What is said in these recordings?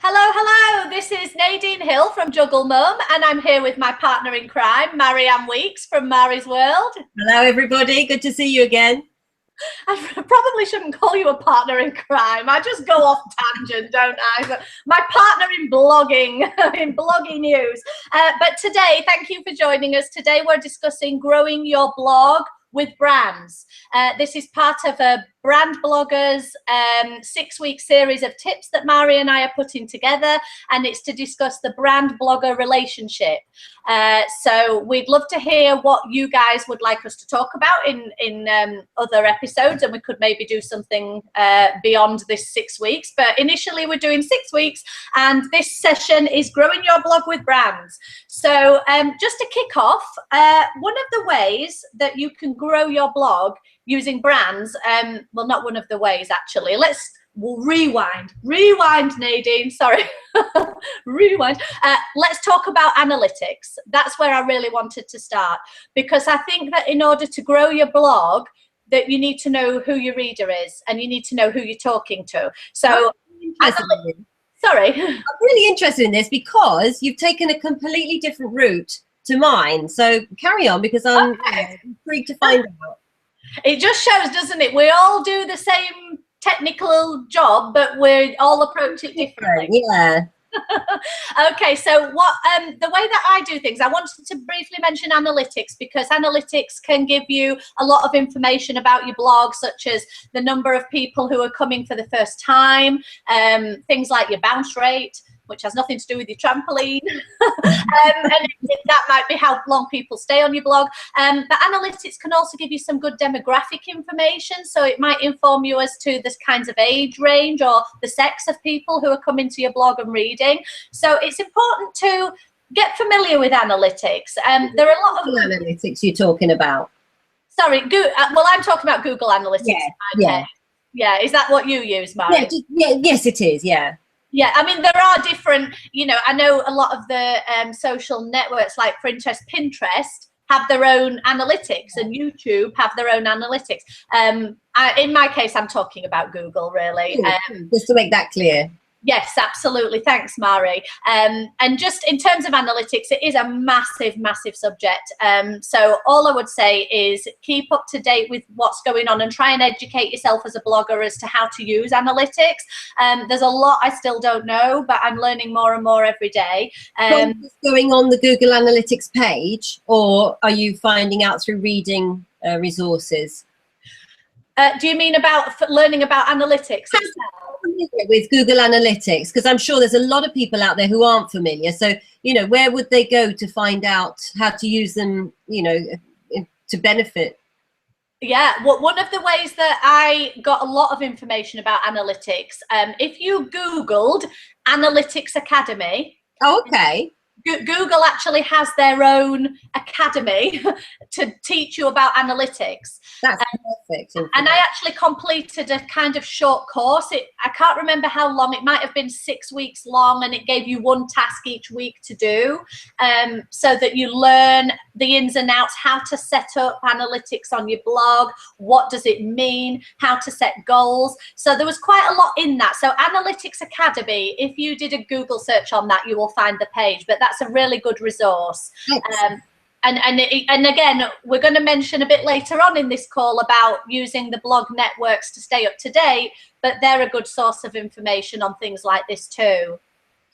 Hello, hello. This is Nadine Hill from Juggle Mum, and I'm here with my partner in crime, Marianne Weeks from Mari's World. Hello, everybody. Good to see you again. I probably shouldn't call you a partner in crime. I just go off tangent, don't I? But my partner in blogging, in blogging news. But today, thank you for joining us. Today, we're discussing growing your blog with brands. This is part of a brand bloggers 6-week series of tips that Mari and I are putting together, and it's to discuss the brand blogger relationship. So we'd love to hear what you guys would like us to talk about in other episodes, and we could maybe do something beyond this 6 weeks, but initially we're doing 6 weeks, and this session is growing your blog with brands. So just to kick off, one of the ways that you can grow your blog using brands, well, not one of the ways actually. We'll rewind, Nadine, sorry. Rewind. Let's talk about analytics. That's where I really wanted to start, because I think that in order to grow your blog, that you need to know who your reader is, and you need to know who you're talking to. So, sorry. I'm really interested in this because you've taken a completely different route to mine. So carry on, because I'm intrigued to find out. It just shows, doesn't it? We all do the same technical job, but we all approach it differently. Yeah. Okay, so what the way that I do things, I wanted to briefly mention analytics, because analytics can give you a lot of information about your blog, such as the number of people who are coming for the first time, things like your bounce rate, which has nothing to do with your trampoline, and that might be how long people stay on your blog. But analytics can also give you some good demographic information, so it might inform you as to the kinds of age range or the sex of people who are coming to your blog and reading. So it's important to get familiar with analytics. There are a lot of analytics you're talking about. Sorry, well, I'm talking about Google Analytics. Yeah. Is that what you use, Mary? Yes, it is. Yeah. Yeah, I mean, there are different, I know a lot of the social networks, like for interest, Pinterest have their own analytics, and YouTube have their own analytics. In my case, I'm talking about Google, really. Just to make that clear. Yes, absolutely. Thanks, Mari. And just in terms of analytics, it is a massive, massive subject. So all I would say is keep up to date with what's going on and try and educate yourself as a blogger as to how to use analytics. There's a lot I still don't know, but I'm learning more and more every day. Going on the Google Analytics page, or are you finding out through reading resources? Do you mean about learning about analytics? With Google Analytics, because I'm sure there's a lot of people out there who aren't familiar. So, where would they go to find out how to use them, to benefit? Yeah, well, one of the ways that I got a lot of information about analytics, if you Googled Analytics Academy. Oh, okay. Google actually has their own academy to teach you about analytics. That's perfect. And I actually completed a kind of short course. I can't remember how long. It might have been 6 weeks long, and it gave you one task each week to do, so that you learn the ins and outs, how to set up analytics on your blog, what does it mean, how to set goals. So there was quite a lot in that. So Analytics Academy, if you did a Google search on that, you will find the page, but that's a really good resource. And again, we're going to mention a bit later on in this call about using the blog networks to stay up to date, but they're a good source of information on things like this too.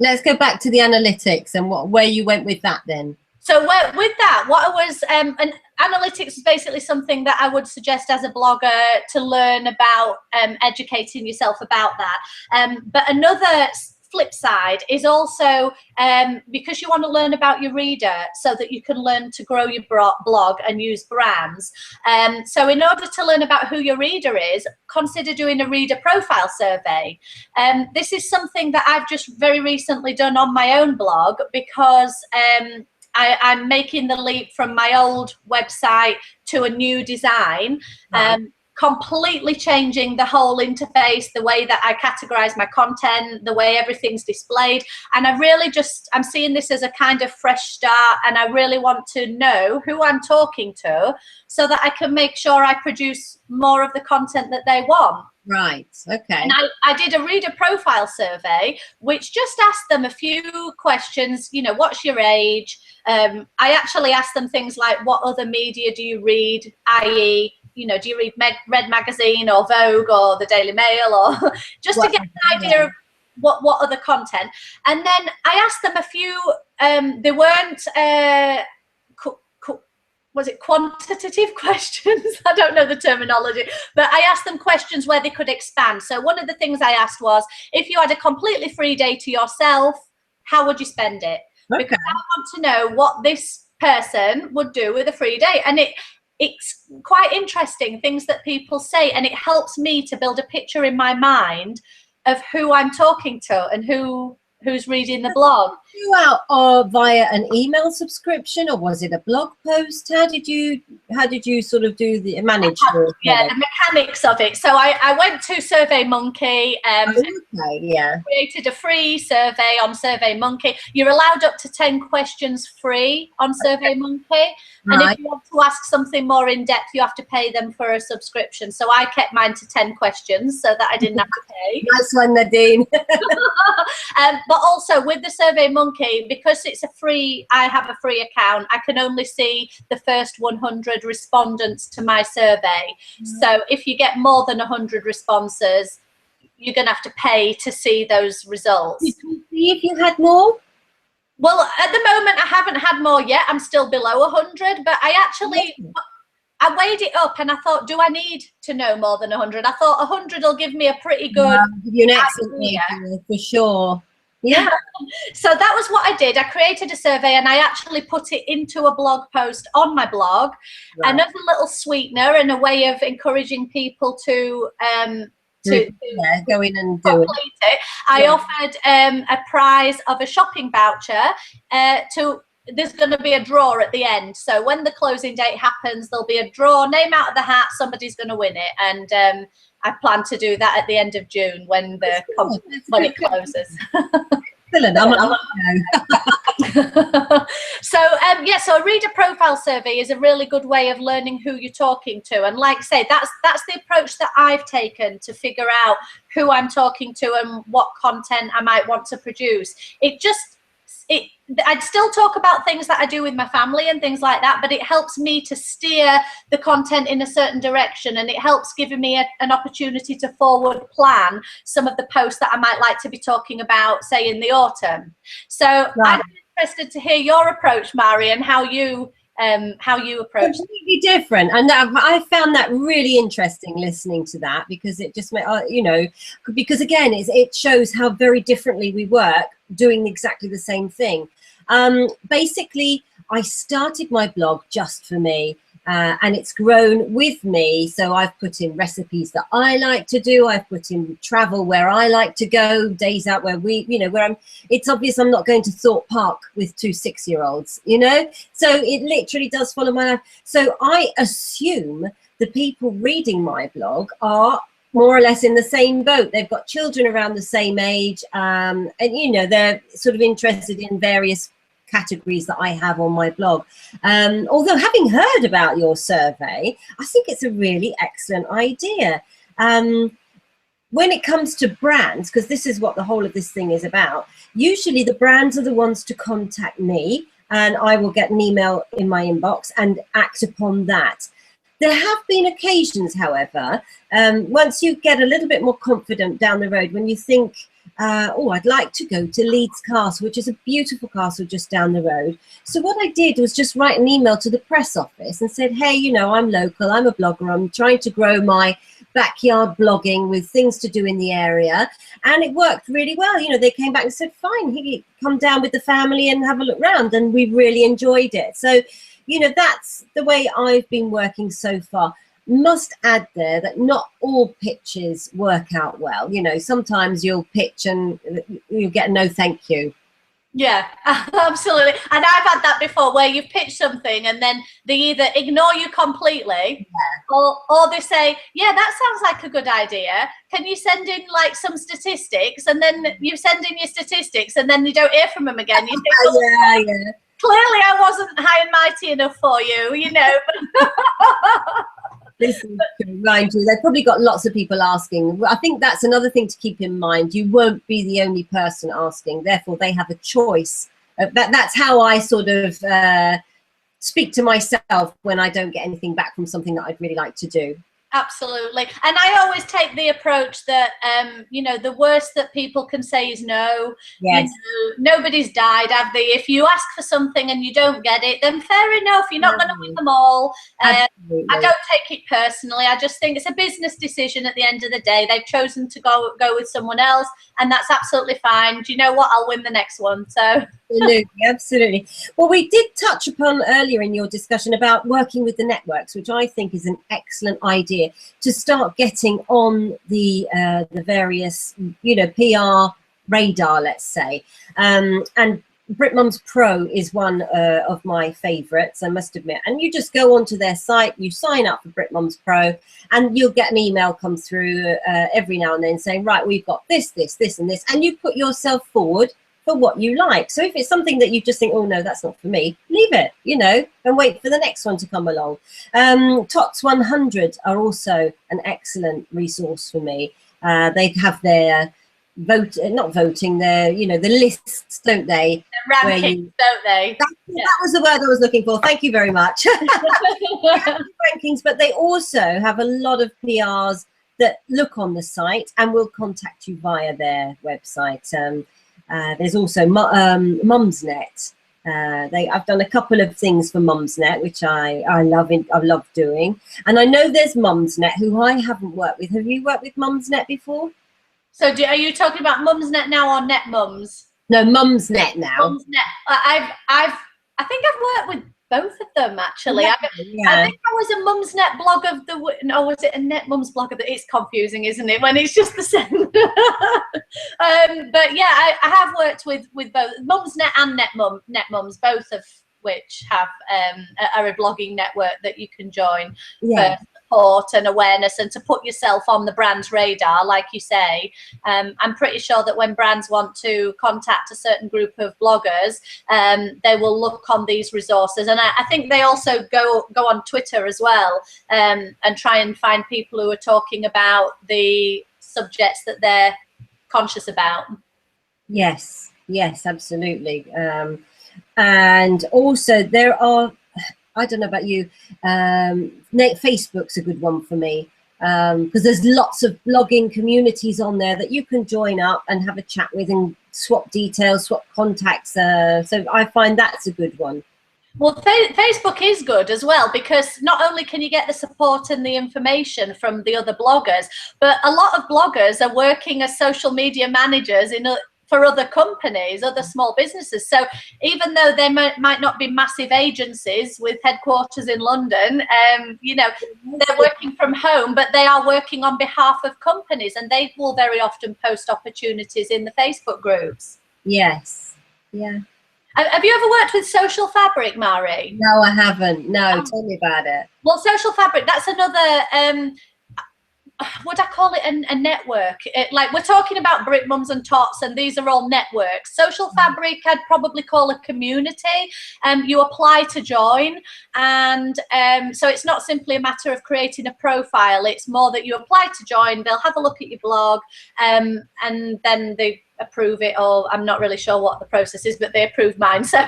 Let's go back to the analytics and where you went with that then. So with that, what I was, and analytics is basically something that I would suggest as a blogger to learn about, educating yourself about that. But another flip side is also because you want to learn about your reader so that you can learn to grow your blog and use brands. So in order to learn about who your reader is, consider doing a reader profile survey. This is something that I've just very recently done on my own blog, because I'm making the leap from my old website to a new design. Completely changing the whole interface, the way that I categorize my content, the way everything's displayed. And I'm seeing this as a kind of fresh start, and I really want to know who I'm talking to so that I can make sure I produce more of the content that they want. Right. Okay. And I did a reader profile survey, which just asked them a few questions. You know, what's your age? I actually asked them things like, what other media do you read? I.e., you know, do you read Red Magazine or Vogue or the Daily Mail, or just to get an idea of what other content. And then I asked them a few. They weren't. Was it quantitative questions? I don't know the terminology, but I asked them questions where they could expand. So one of the things I asked was, if you had a completely free day to yourself, how would you spend it? Okay. Because I want to know what this person would do with a free day. And it's quite interesting, things that people say, and it helps me to build a picture in my mind of who I'm talking to and who's reading the blog. You out or via an email subscription, or was it a blog post? How did you sort of do the manage? The mechanics of it. So I went to SurveyMonkey. Created a free survey on SurveyMonkey. You're allowed up to 10 questions free on SurveyMonkey. And if you want to ask something more in depth, you have to pay them for a subscription. So I kept mine to 10 questions so that I didn't have to pay. Nice one, Nadine. But also with the SurveyMonkey, because I have a free account, I can only see the first 100 respondents to my survey. So if you get more than 100 responses, you're going to have to pay to see those results. Did you see if you had more? Well, at the moment, I haven't had more yet. I'm still below 100, but I weighed it up and I thought, do I need to know more than 100? I thought 100 will give me a pretty good give you an excellent idea, for sure. Yeah. So that was what I did. I created a survey and I actually put it into a blog post on my blog. Right. And as a little sweetener and a way of encouraging people to go in and do it. I offered a prize of a shopping voucher there's going to be a draw at the end. So when the closing date happens, there'll be a draw, name out of the hat, somebody's going to win it. And I plan to do that at the end of June when it closes. Excellent. So a reader profile survey is a really good way of learning who you're talking to, and like I say, that's the approach that I've taken to figure out who I'm talking to and what content I might want to produce. I'd still talk about things that I do with my family and things like that, but it helps me to steer the content in a certain direction, and it helps giving me an opportunity to forward plan some of the posts that I might like to be talking about, say, in the autumn. So I'm interested to hear your approach, Mari, and how you approach. Completely different, and I found that really interesting listening to that, because it just because again it shows how very differently we work doing exactly the same thing. Basically, I started my blog just for me. And it's grown with me. So I've put in recipes that I like to do. I've put in travel where I like to go, days out where it's obvious I'm not going to Thorpe Park with 2 6-year-olds, So it literally does follow my life. So I assume the people reading my blog are more or less in the same boat. They've got children around the same age, and they're sort of interested in various categories that I have on my blog. Although having heard about your survey, I think it's a really excellent idea. When it comes to brands, because this is what the whole of this thing is about, usually the brands are the ones to contact me, and I will get an email in my inbox and act upon that. There have been occasions, however, once you get a little bit more confident down the road, when you think, I'd like to go to Leeds Castle, which is a beautiful castle just down the road. So what I did was just write an email to the press office and said, hey, I'm local, I'm a blogger, I'm trying to grow my backyard blogging with things to do in the area. And it worked really well. They came back and said, fine, come down with the family and have a look round. And we really enjoyed it. So, that's the way I've been working so far. Must add there that not all pitches work out well. Sometimes you'll pitch and you'll get no thank you. Yeah, absolutely. And I've had that before, where you've pitched something and then they either ignore you completely, or they say, yeah, that sounds like a good idea. Can you send in like some statistics? And then you send in your statistics and then you don't hear from them again. You think, yeah. Clearly I wasn't high and mighty enough for you, This is true, mind you. They've probably got lots of people asking. I think that's another thing to keep in mind. You won't be the only person asking. Therefore, they have a choice. That's how I sort of speak to myself when I don't get anything back from something that I'd really like to do. Absolutely. And I always take the approach that, you know, the worst that people can say is no. Yes. You know, nobody's died, have they? If you ask for something and you don't get it, then fair enough. You're not going to win them all. I don't take it personally. I just think it's a business decision at the end of the day. They've chosen to go with someone else, and that's absolutely fine. Do you know what? I'll win the next one. So. Absolutely, absolutely. Well, we did touch upon earlier in your discussion about working with the networks, which I think is an excellent idea to start getting on the various, you know, PR radar, let's say. And Brit Mums Pro is one of my favourites, I must admit. And you just go onto their site, you sign up for Brit Mums Pro, and you'll get an email come through every now and then saying, right, we've got this, and this, and you put yourself forward for what you like. So if it's something that you just think, oh no, that's not for me, leave it, you know, and wait for the next one to come along. TOTS 100 are also an excellent resource for me. They have their not voting, their, you know, the lists, don't they? The rankings, don't they? That was the word I was looking for. Thank you very much. Rankings, but they also have a lot of PRs that look on the site and will contact you via their website. There's also Mumsnet. I've done a couple of things for Mumsnet, which I love doing. And I know there's Mumsnet, who I haven't worked with. Have you worked with Mumsnet before? So are you talking about Mumsnet now or Net Mums? No, Mumsnet now. Mumsnet. I think I've worked with both of them actually. Yeah. I think I was a Mumsnet blog of the, no, was it a Net Mums blog of the? It's confusing, isn't it, when it's just the same? But yeah, I have worked with both Mumsnet and Net Mums, both of which have are a blogging network that you can join. Yeah. For support and awareness and to put yourself on the brand's radar, like you say. I'm pretty sure that when brands want to contact a certain group of bloggers, they will look on these resources, and I think they also go on Twitter as well, and try and find people who are talking about the subjects that they're conscious about. Yes, absolutely. And also there are, I don't know about you, Facebook's a good one for me, because there's lots of blogging communities on there that you can join up and have a chat with and swap details, swap contacts. So I find that's a good one. Well, Facebook is good as well, because not only can you get the support and the information from the other bloggers, but a lot of bloggers are working as social media managers for other companies, other small businesses. So even though they might not be massive agencies with headquarters in London, you know, they're working from home, but they are working on behalf of companies, and they will very often post opportunities in the Facebook groups. Yes, yeah. Have you ever worked with Social Fabric, Mari? No, I haven't. No, tell me about it. Well, Social Fabric, that's another, would I call it a network? Like, we're talking about Brit Mums and Tots, and these are all networks. Social Fabric, I'd probably call a community. You apply to join, and so it's not simply a matter of creating a profile. It's more that you apply to join, they'll have a look at your blog, and then they approve it, or I'm not really sure what the process is, but they approved mine. So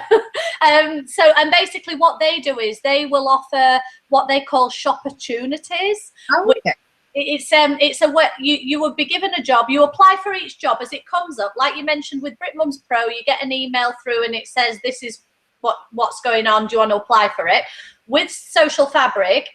and basically what they do is they will offer what they call shop opportunities. Oh, okay. It's a way you would be given a job. You apply for each job as it comes up. Like you mentioned with Brit Mums Pro, you get an email through and it says, this is what's going on. Do you want to apply for it? With Social Fabric,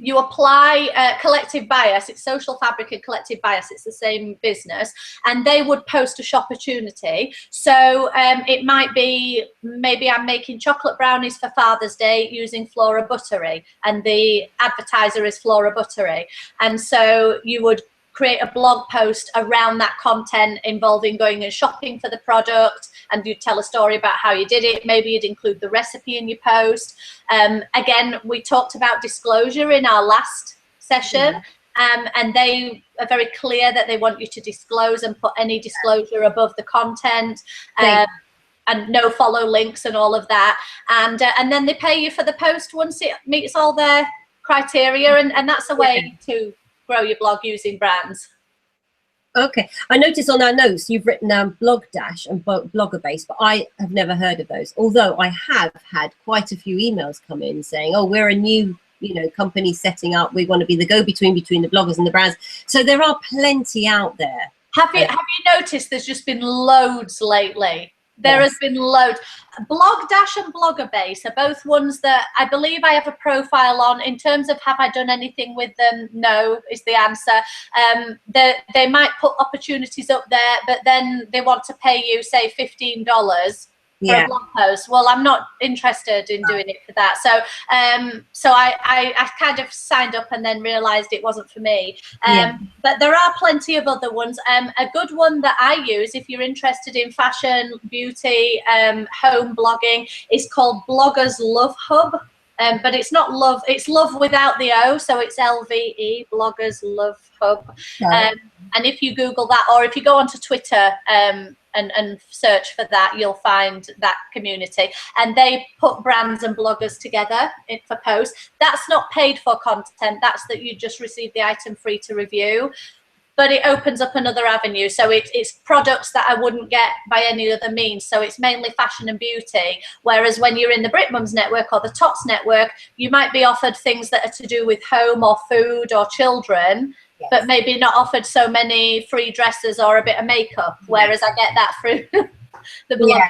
you apply Collective Bias. It's Social Fabric and Collective Bias. It's the same business, and they would post a shop opportunity. So it might be, maybe I'm making chocolate brownies for Father's Day using Flora Buttery, and the advertiser is Flora Buttery, and so you would create a blog post around that content involving going and shopping for the product, and you'd tell a story about how you did it. Maybe you'd include the recipe in your post. Again, we talked about disclosure in our last session, and they are very clear that they want you to disclose and put any disclosure above the content, and no follow links and all of that. And then they pay you for the post once it meets all their criteria, and that's a way to grow your blog using brands. Okay, I noticed on our notes you've written down Blog Dash and Blogger Base, but I have never heard of those. Although I have had quite a few emails come in saying, "Oh, we're a new, company setting up. We want to be the go-between between the bloggers and the brands." So there are plenty out there. Have you noticed there's just been loads lately? There has been loads. Blog Dash and Blogger Base are both ones that I believe I have a profile on. In terms of have I done anything with them? No, is the answer. They might put opportunities up there, but then they want to pay you, say, $15 for a blog post. Well, I'm not interested in doing it for that. So I kind of signed up and then realized it wasn't for me. But there are plenty of other ones. A good one that I use if you're interested in fashion, beauty, home blogging is called Bloggers Love Hub. But it's not love, it's love without the O, so it's LVE, Bloggers Love Hub. And if you Google that, or if you go onto Twitter and search for that, you'll find that community. And they put brands and bloggers together for posts. That's not paid for content, that's that you just receive the item free to review. But it opens up another avenue. So it's products that I wouldn't get by any other means. So it's mainly fashion and beauty. Whereas when you're in the Brit Mums network or the Tots network, you might be offered things that are to do with home or food or children, but maybe not offered so many free dresses or a bit of makeup. Whereas I get that through the blog.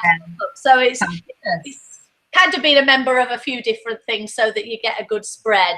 So it's kind of being a member of a few different things so that you get a good spread.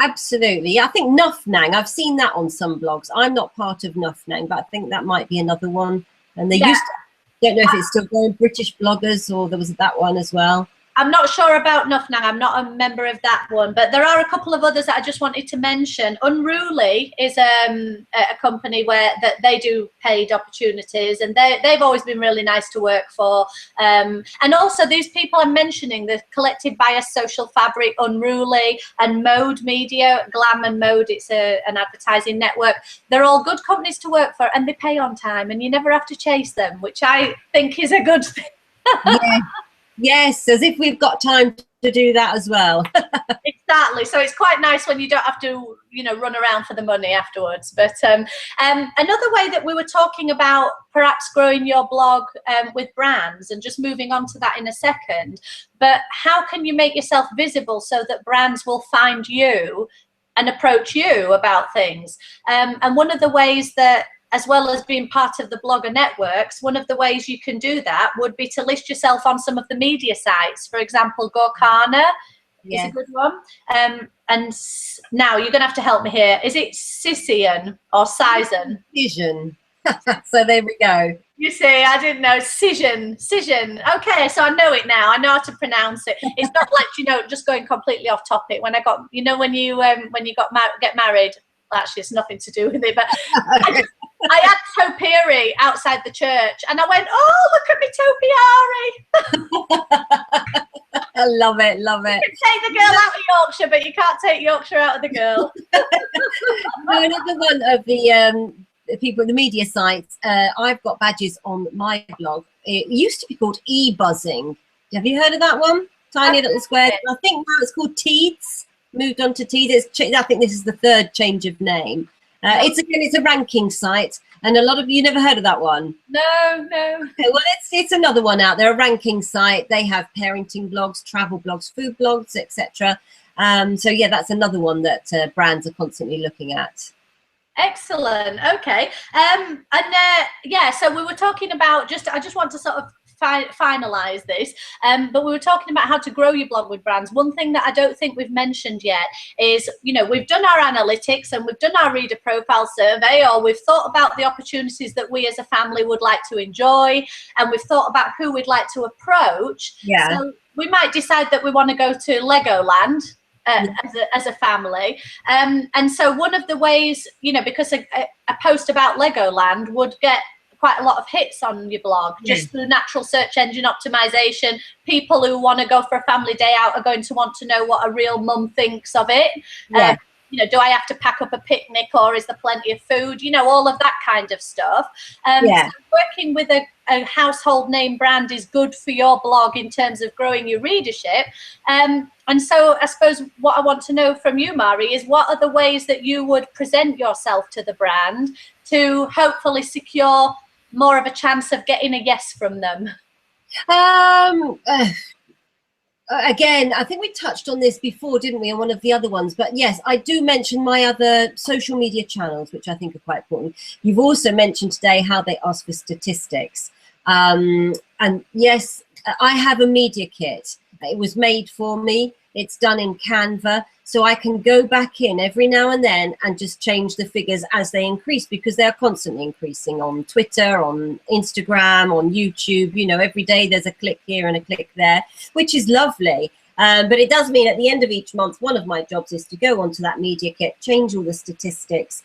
Absolutely. I think Nuffnang, I've seen that on some blogs. I'm not part of Nuffnang, but I think that might be another one. And they used to, don't know if it's still going, British bloggers, or there was that one as well. I'm not sure about Nuffnang. I'm not a member of that one, but there are a couple of others that I just wanted to mention. Unruly is a company where that they do paid opportunities, and they've always been really nice to work for. And also these people I'm mentioning, the Collective Bias, Social Fabric, Unruly, and Mode Media, Glam and Mode, it's an advertising network. They're all good companies to work for, and they pay on time, and you never have to chase them, which I think is a good thing. Yes, as if we've got time to do that as well. Exactly. So it's quite nice when you don't have to, run around for the money afterwards. But another way that we were talking about perhaps growing your blog with brands, and just moving on to that in a second, but how can you make yourself visible so that brands will find you and approach you about things? And one of the ways that, as well as being part of the blogger networks, one of the ways you can do that would be to list yourself on some of the media sites. For example, Gorkana is a good one. And now you're going to have to help me here. Is it Sisian or Sizen? Cision. So there we go. You see, I didn't know. Cision. Okay, so I know it now. I know how to pronounce it. It's not like, just going completely off topic. When I got, when you get married, actually it's nothing to do with it, but I had topiary outside the church, and I went, "Oh, look at me topiary!" I love it. You can take the girl out of Yorkshire, but you can't take Yorkshire out of the girl. Another one of the people at the media sites, I've got badges on my blog. It used to be called e-buzzing. Have you heard of that one? Tiny little square. I think now it's called Teeds. Moved on to Teeds. I think this is the third change of name. It's a ranking site, and a lot of you never heard of that one. No. Okay, well, it's another one out there, a ranking site. They have parenting blogs, travel blogs, food blogs, etc. So yeah, that's another one that brands are constantly looking at. Excellent. Okay. So we were talking about I just want to sort of finalize this, but we were talking about how to grow your blog with brands. One thing that I don't think we've mentioned yet is, we've done our analytics and we've done our reader profile survey, or we've thought about the opportunities that we as a family would like to enjoy, and we've thought about who we'd like to approach. So we might decide that we want to go to Legoland as a family, and so one of the ways, because a post about Legoland would get quite a lot of hits on your blog just through natural search engine optimization. People who want to go for a family day out are going to want to know what a real mum thinks of it. do I have to pack up a picnic, or is there plenty of food? All of that kind of stuff. Yeah. So working with a household name brand is good for your blog in terms of growing your readership. And so I suppose what I want to know from you, Mari, is what are the ways that you would present yourself to the brand to hopefully secure more of a chance of getting a yes from them? Again, I think we touched on this before, didn't we, on one of the other ones? But yes, I do mention my other social media channels, which I think are quite important. You've also mentioned today how they ask for statistics. And yes, I have a media kit. It was made for me. It's done in Canva. So I can go back in every now and then and just change the figures as they increase, because they're constantly increasing on Twitter, on Instagram, on YouTube. Every day there's a click here and a click there, which is lovely. But it does mean at the end of each month, one of my jobs is to go onto that media kit, change all the statistics.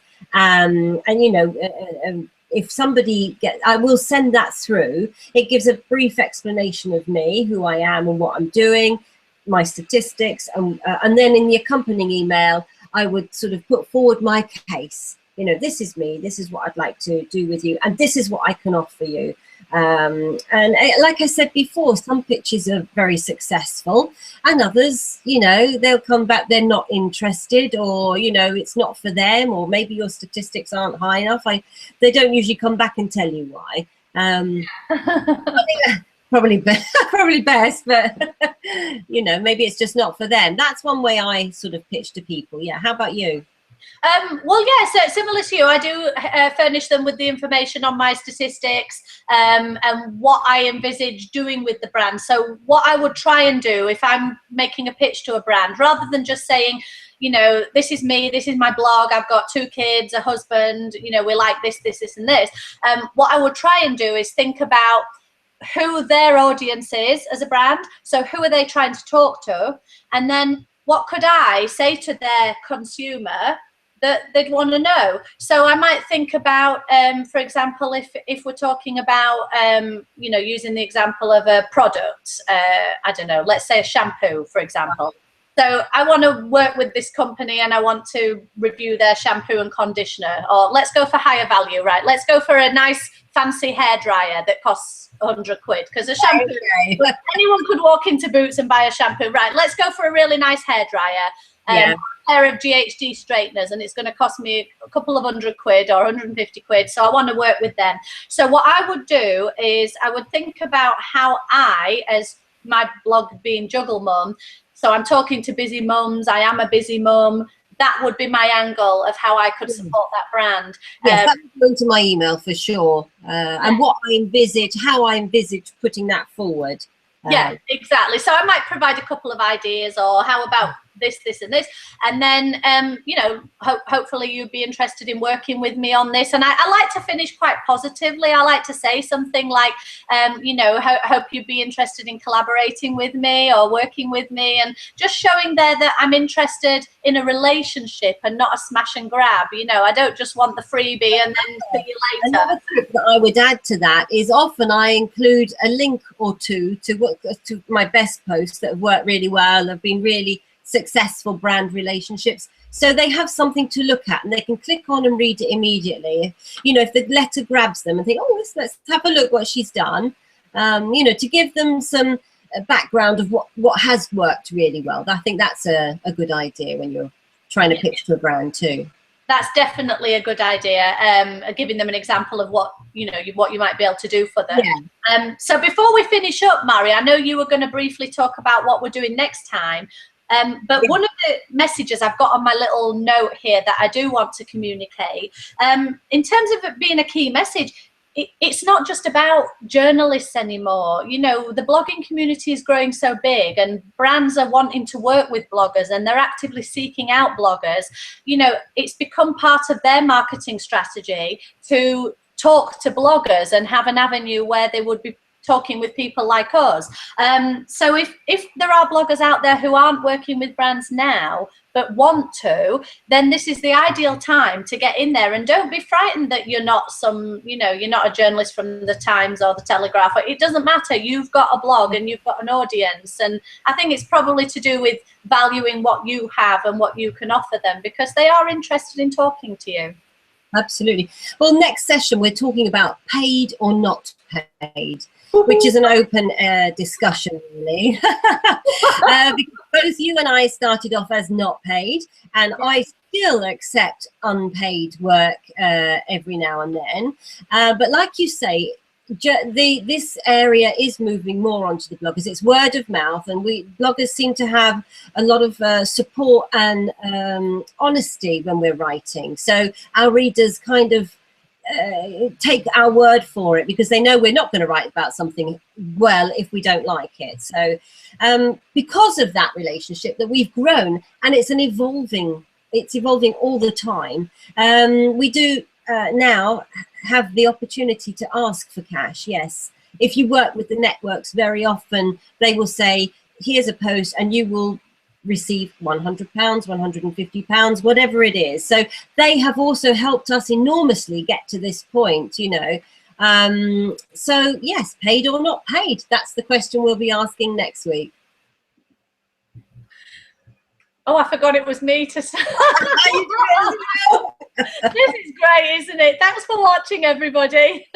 If somebody I will send that through. It gives a brief explanation of me, who I am and what I'm doing, my statistics, and then in the accompanying email I would sort of put forward my case. This is me, this is what I'd like to do with you, and this is what I can offer you. And like I said before, some pitches are very successful, and others, they'll come back, they're not interested, or it's not for them, or maybe your statistics aren't high enough. They don't usually come back and tell you why. I think probably best, but maybe it's just not for them. That's one way I sort of pitch to people. Yeah, how about you? Well, yes, similar to you, I do furnish them with the information on my statistics and what I envisage doing with the brand. So what I would try and do if I'm making a pitch to a brand, rather than just saying, this is me, this is my blog, I've got 2 kids, a husband, we like this, and this. What I would try and do is think about who their audience is as a brand. So who are they trying to talk to? And then what could I say to their consumer that they'd want to know? So I might think about, for example, if we're talking about, using the example of a product, I don't know, let's say a shampoo, for example. So I want to work with this company and I want to review their shampoo and conditioner, or let's go for higher value, right? Let's go for a nice fancy hairdryer that costs 100 quid, because a shampoo, anyone could walk into Boots and buy a shampoo, right? Let's go for a really nice hairdryer, a pair of GHD straighteners, and it's going to cost me a couple of 100 quid or 150 quid. So I want to work with them. So what I would do is I would think about how I, as my blog being Juggle Mum, so I'm talking to busy mums, I am a busy mum, that would be my angle of how I could support that brand. Yes, that would go into my email for sure. And what I envisage, how I envisage putting that forward. Yeah, exactly. So I might provide a couple of ideas, or how about this, and this, and then hopefully you'd be interested in working with me on this. And I like to finish quite positively. I like to say something like, hope you'd be interested in collaborating with me or working with me, and just showing there that I'm interested in a relationship and not a smash and grab. I don't just want the freebie and then see you later. Another tip that I would add to that is often I include a link or two to my best posts that have worked really well, have been really successful brand relationships, so they have something to look at and they can click on and read it immediately. If the letter grabs them and think, oh, let's have a look what she's done, to give them some background of what has worked really well. I think that's a good idea when you're trying to pitch to a brand too. That's definitely a good idea, giving them an example of what you might be able to do for them. Yeah. So before we finish up, Mari, I know you were going to briefly talk about what we're doing next time. But one of the messages I've got on my little note here that I do want to communicate, in terms of it being a key message, it's not just about journalists anymore. The blogging community is growing so big, and brands are wanting to work with bloggers, and they're actively seeking out bloggers. It's become part of their marketing strategy to talk to bloggers and have an avenue where they would be talking with people like us. So if there are bloggers out there who aren't working with brands now but want to, then this is the ideal time to get in there. And don't be frightened that you're not you're not a journalist from the Times or the Telegraph. It doesn't matter. You've got a blog and you've got an audience, and I think it's probably to do with valuing what you have and what you can offer them, because they are interested in talking to you. Absolutely. Well, next session we're talking about paid or not paid, which is an open discussion, really. Because both you and I started off as not paid, and I still accept unpaid work every now and then. But like you say, this area is moving more onto the bloggers. It's word of mouth, and bloggers seem to have a lot of support and honesty when we're writing. So our readers kind of take our word for it, because they know we're not going to write about something well if we don't like it. So because of that relationship that we've grown, and it's evolving all the time, we do now have the opportunity to ask for cash. Yes, if you work with the networks, very often they will say, here's a post and you will receive £100, £150, whatever it is. So they have also helped us enormously get to this point, you know. So yes, paid or not paid, that's the question we'll be asking next week. Oh, I forgot it was me to start. This is great, isn't it? Thanks for watching, everybody.